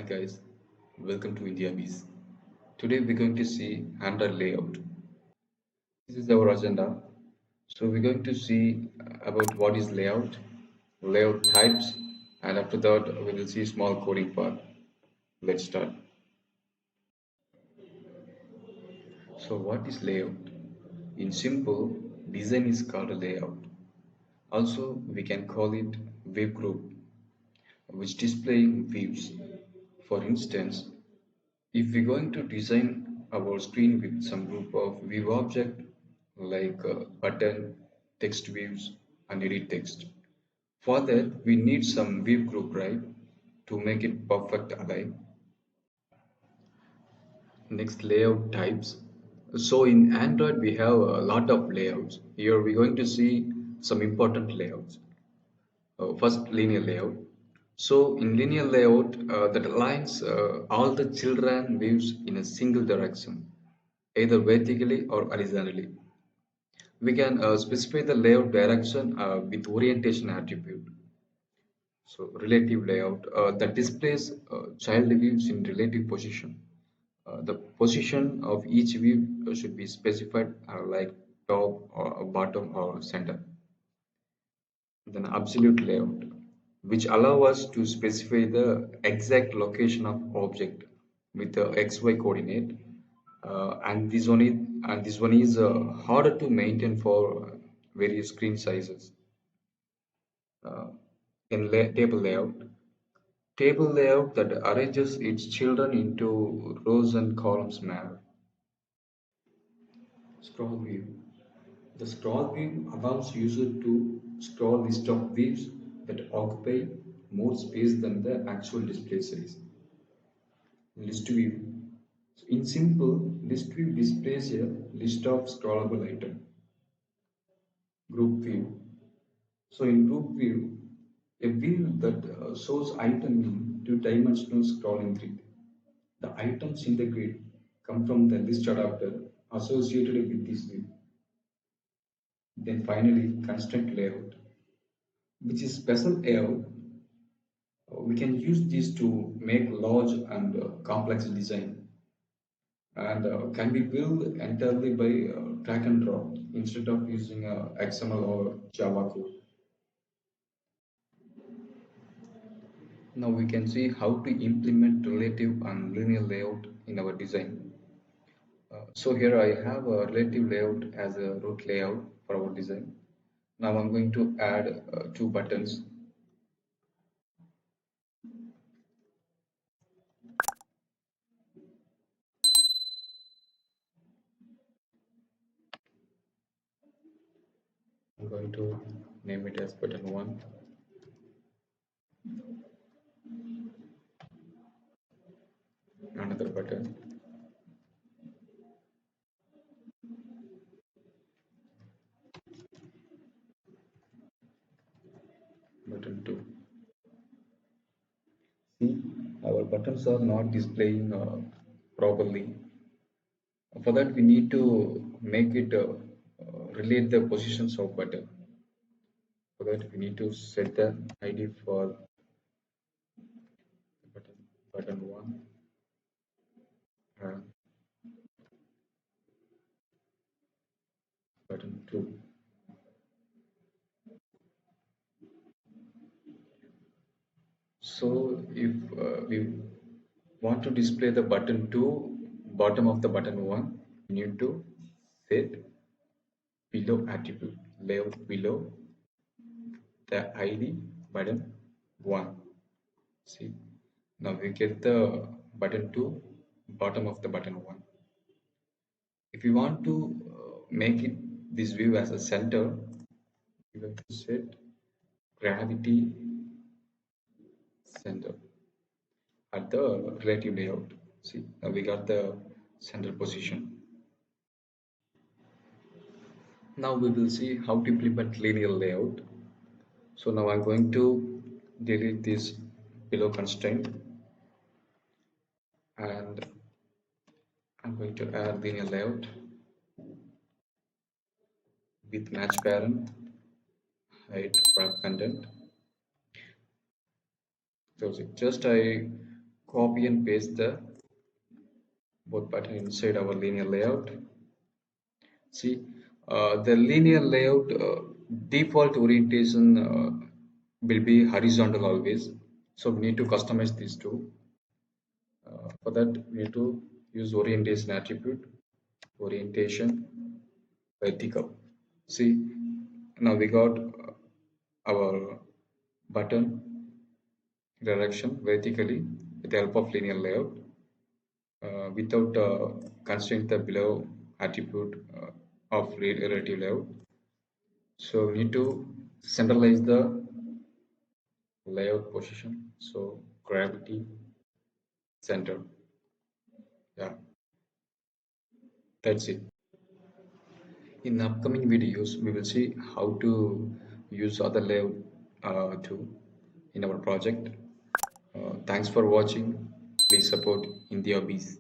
guys, welcome to IndiaBees. Today we're going to see Android layout. This is our agenda. So we're going to see about what is layout types, and after that we will see small coding part. Let's start. So what is layout? In simple, design is called a layout. Also, we can call it wave group, which displaying views. For instance, if we're going to design our screen with some group of view object like button, text views and edit text. For that we need some view group, right, to make it perfect align. Next, layout types. So in Android we have a lot of layouts. Here we're going to see some important layouts. First, linear layout. So in linear layout, that aligns all the children views in a single direction, either vertically or horizontally. We can specify the layout direction with orientation attribute. So relative layout that displays child views in relative position. The position of each view should be specified like top or bottom or center. Then absolute layout, which allow us to specify the exact location of object with the XY coordinate. And this one is harder to maintain for various screen sizes. Uh, table layout that arranges its children into rows and columns manner. Scroll view. The scroll view allows user to scroll list of views that occupy more space than the actual display size. List view. So in simple, list view displays a list of scrollable items. Group view. So in group view, a view that shows item in two-dimensional scrolling grid. The items in the grid come from the list adapter associated with this view. Then finally, constraint layout, which is special layout. We can use this to make large and complex design, and can be built entirely by drag and drop instead of using XML or Java code. Now we can see how to implement relative and linear layout in our design. So here I have a relative layout as a root layout for our design. Now I'm going to add two buttons. I'm going to name it as button 1, another button, button 2. See, our buttons are not displaying properly. For that we need to make it relate the positions of button. For that we need to set the ID for button, button 1 and button 2. So if we want to display the button 2 bottom of the button 1, we need to set below attribute layout below the ID button 1. See, now we get the button 2 bottom of the button 1. If you want to make it this view as a center, you have to set gravity center at the relative layout. See, now we got the center position. Now we will see how to implement linear layout. So now I'm going to delete this below constraint, and I'm going to add linear layout with match parent, height, wrap content. So just I copy and paste the both button inside our linear layout. See, the linear layout default orientation will be horizontal always. So we need to customize these two. For that, we need to use orientation attribute, orientation, vertical. See, now we got our button direction vertically with the help of linear layout without constraint the below attribute of relative layout. So we need to centralize the layout position. So gravity center. Yeah, that's it. In upcoming videos, we will see how to use other layout too in our project. Thanks for watching. Please support IndiaBees.